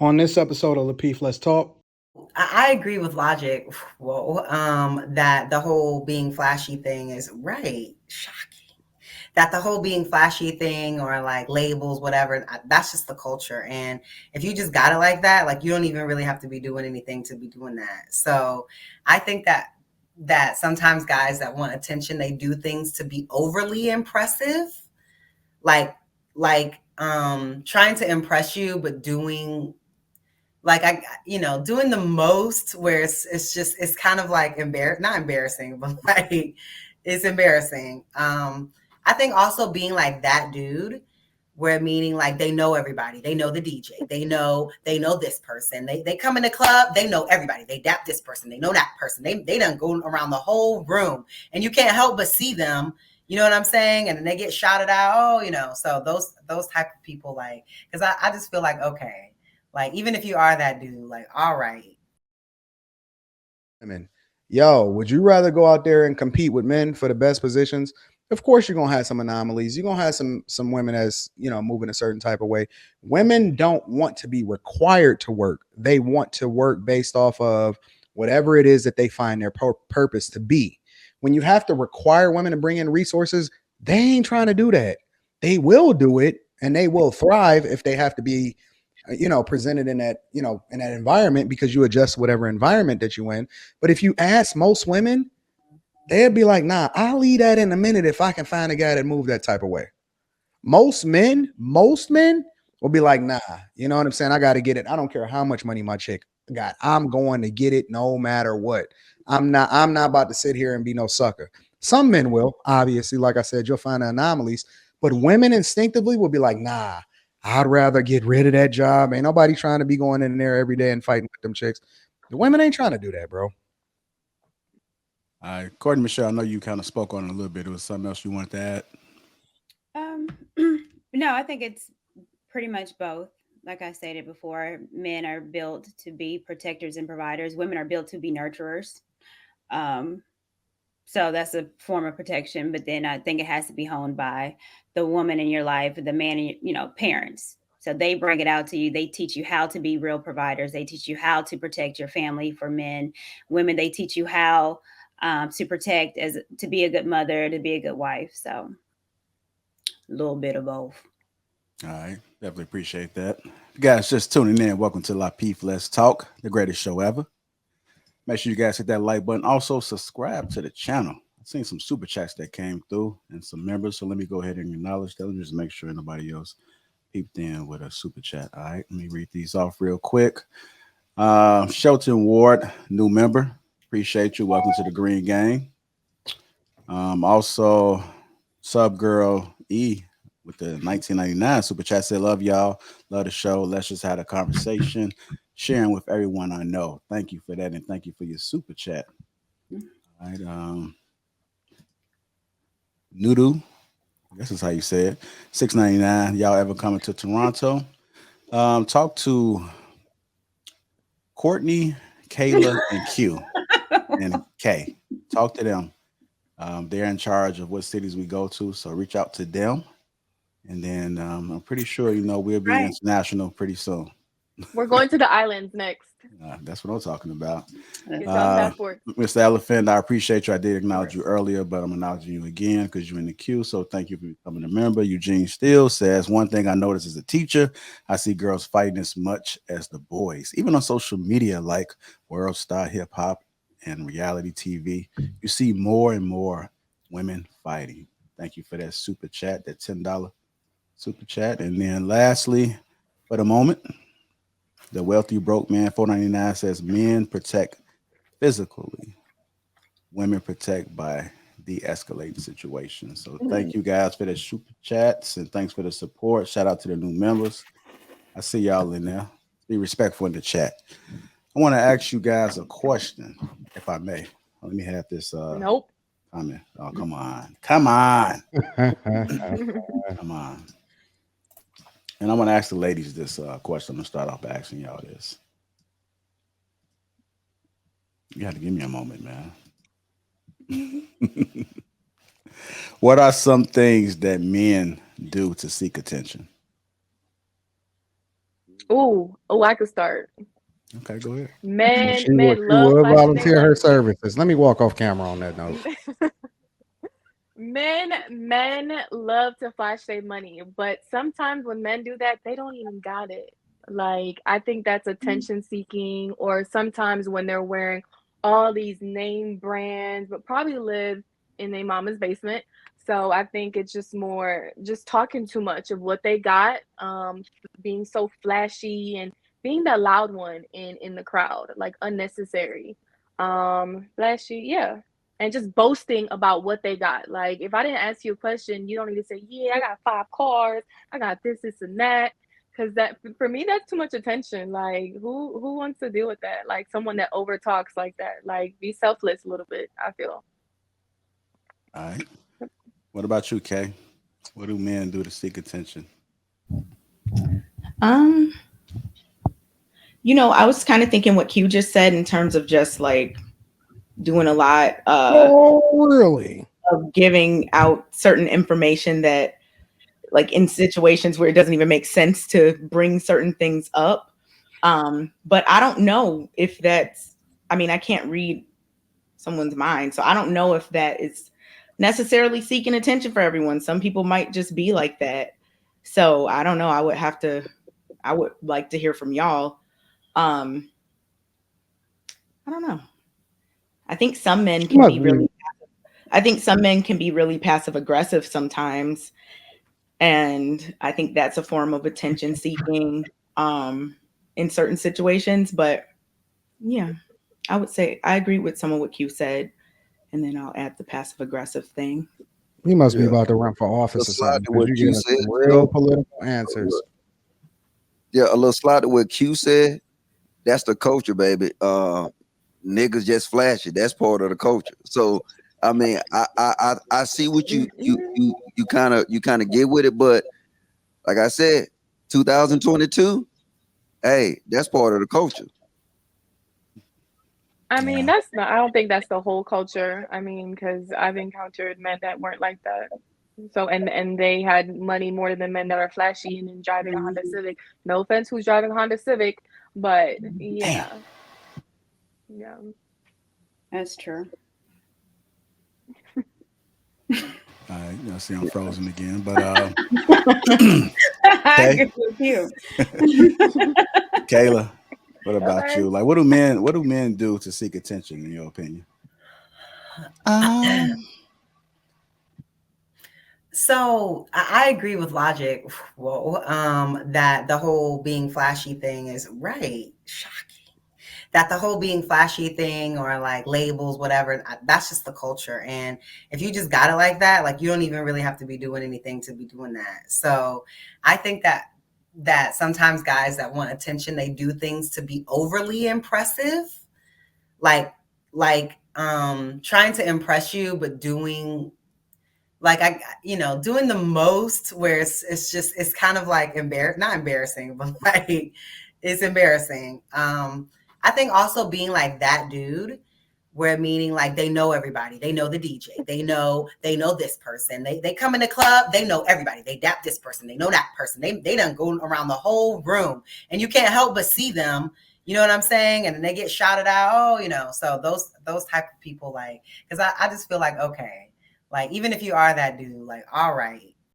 On this episode of Lapeef, Let's Talk. I agree with Logic. Whoa, that the whole being flashy thing is right. Shocking. That the whole being flashy thing or like labels, whatever, that's just the culture. And if you just got it like that, like you don't even really have to be doing anything to be doing that. So I think that sometimes guys that want attention, they do things to be overly impressive, like trying to impress you, but doing like doing the most where it's just it's kind of like not embarrassing, but like it's embarrassing. I think also being like that dude where meaning like they know everybody, they know the DJ, they know this person, they come in the club, they know everybody, they dap this person, they know that person, they done go around the whole room and you can't help but see them, you know what I'm saying, and then they get shouted out, oh, so those type of people, like, because I just feel like, okay, like, even if you are that dude, like, all right. I mean, yo, would you rather go out there and compete with men for the best positions? Of course, you're gonna have some anomalies. You're gonna have some women that's moving a certain type of way. Women don't want to be required to work. They want to work based off of whatever it is that they find their purpose to be. When you have to require women to bring in resources, they ain't trying to do that. They will do it and they will thrive if they have to be presented in that, in that environment, because you adjust whatever environment that you in. But if you ask most women, they'd be like, nah, I'll leave that in a minute if I can find a guy that move that type of way. Most men will be like, nah, you know what I'm saying? I got to get it. I don't care how much money my chick got. I'm going to get it no matter what. I'm not about to sit here and be no sucker. Some men will, obviously, like I said, you'll find anomalies, but women instinctively will be like, nah, I'd rather get rid of that job. Ain't nobody trying to be going in there every day and fighting with them chicks. The women ain't trying to do that, bro. All right, Courtney Michelle, I know you kind of spoke on it a little bit. It was something else you wanted to add? Um, no, I think it's pretty much both. Like I stated before, men are built to be protectors and providers. Women are built to be nurturers. Um, so that's a form of protection. But then I think it has to be honed by the woman in your life, the man, in parents. So they bring it out to you. They teach you how to be real providers. They teach you how to protect your family. For men, women, they teach you how to protect, as to be a good mother, to be a good wife. So a little bit of both. All right, definitely appreciate that. If you guys just tuning in, welcome to Lapeef Let's Talk, the greatest show ever. Make sure you guys hit that like button. Also, subscribe to the channel. I've seen some super chats that came through and some members, so let me go ahead and acknowledge that. Let me just make sure nobody else peeped in with a super chat. All right, let me read these off real quick. Shelton Ward, new member. Appreciate you. Welcome to the Green Gang. Also, Sub Girl E with the 1999 super chat said, "Love y'all, love the show. Let's just have a conversation, sharing with everyone I know." Thank you for that, and thank you for your super chat. All right, Noodoo, I guess that's how you say it. 6.99. Y'all ever coming to Toronto? Talk to Courtney, Kayla, and Q and K. Talk to them. They're in charge of what cities we go to, so reach out to them. And then I'm pretty sure we'll be Right. international pretty soon. We're going to the islands next. That's what I'm talking about. Get y'all passport. Mr. Elephant, I appreciate you. I did acknowledge you earlier, but I'm acknowledging you again because you're in the queue. So thank you for becoming a member. Eugene Steele says, "One thing I noticed as a teacher, I see girls fighting as much as the boys, even on social media like World Star Hip Hop and reality TV. You see more and more women fighting." Thank you for that super chat, that $10 super chat. And then lastly, for the moment, the wealthy broke man 499 says, "Men protect physically, women protect by de-escalating situations." So thank you guys for the super chats and thanks for the support. Shout out to the new members. I see y'all in there. Be respectful in the chat. I want to ask you guys a question, if I may. Let me have this Nope. comment. Oh, come on. Come on. Come on. And I'm going to ask the ladies this question. I'm going to start off by asking y'all this. You got to give me a moment, man. What are some things that men do to seek attention? Ooh, oh, I could start. Okay, go ahead. Men, She men love would flashing their volunteer her money. services. Let me walk off camera on that note. Men love to flash their money, but sometimes when men do that, they don't even got it. Like, I think that's attention seeking, or sometimes when they're wearing all these name brands, but probably live in their mama's basement. So I think it's just more just talking too much of what they got, being so flashy and being the loud one in the crowd, like unnecessary. Flashy, yeah, and just boasting about what they got. Like, if I didn't ask you a question, you don't need to say, yeah, I got 5 cars, I got this and that. Because that, for me, that's too much attention. Like, who wants to deal with that? Like, someone that over talks like that. Like, be selfless a little bit, I feel. All right. What about you, Kay? What do men do to seek attention? Um, I was kind of thinking what Q just said in terms of just like doing a lot Oh, really? of giving out certain information that like in situations where it doesn't even make sense to bring certain things up. But I don't know if that's, I mean, I can't read someone's mind. So I don't know if that is necessarily seeking attention for everyone. Some people might just be like that. So I don't know. I would like to hear from y'all. I don't know. I think some men can be really, I think some men can be really passive aggressive sometimes. And I think that's a form of attention seeking in certain situations. But yeah, I would say I agree with some of what Q said. And then I'll add the passive aggressive thing. You must be Yeah. about to run for office A or slide something to because what you Q give us said, some you real know. political answers. Yeah, a little slide to what Q said. That's the culture, baby. Niggas just flashy. That's part of the culture. So I mean, I see what you kind of get with it, but like I said, 2022, hey, that's part of the culture. I mean, Yeah. I don't think that's the whole culture. I mean, because I've encountered men that weren't like that. So, and they had money more than men that are flashy and then driving a Honda Civic. No offense who's driving a Honda Civic, but yeah. Yeah. That's true. All right. See, I'm frozen again. But I Okay. agree with you. Kayla, what about Okay. you? Like, what do men do to seek attention, in your opinion? So I agree with Logic. Whoa, that the whole being flashy thing is right. Shocking. That the whole being flashy thing or like labels, whatever, that's just the culture. And if you just got it like that, like you don't even really have to be doing anything to be doing that. So I think that sometimes guys that want attention, they do things to be overly impressive, like trying to impress you, but doing like doing the most where it's kind of like not embarrassing, but like it's embarrassing. I think also being like that dude, where meaning like they know everybody, they know the DJ, they know this person, they come in the club, they know everybody, they dap this person, they know that person, they done go around the whole room, and you can't help but see them. You know what I'm saying? And then they get shouted out. Oh, so those type of people, like, because I just feel like, okay, like, even if you are that dude, like, all right,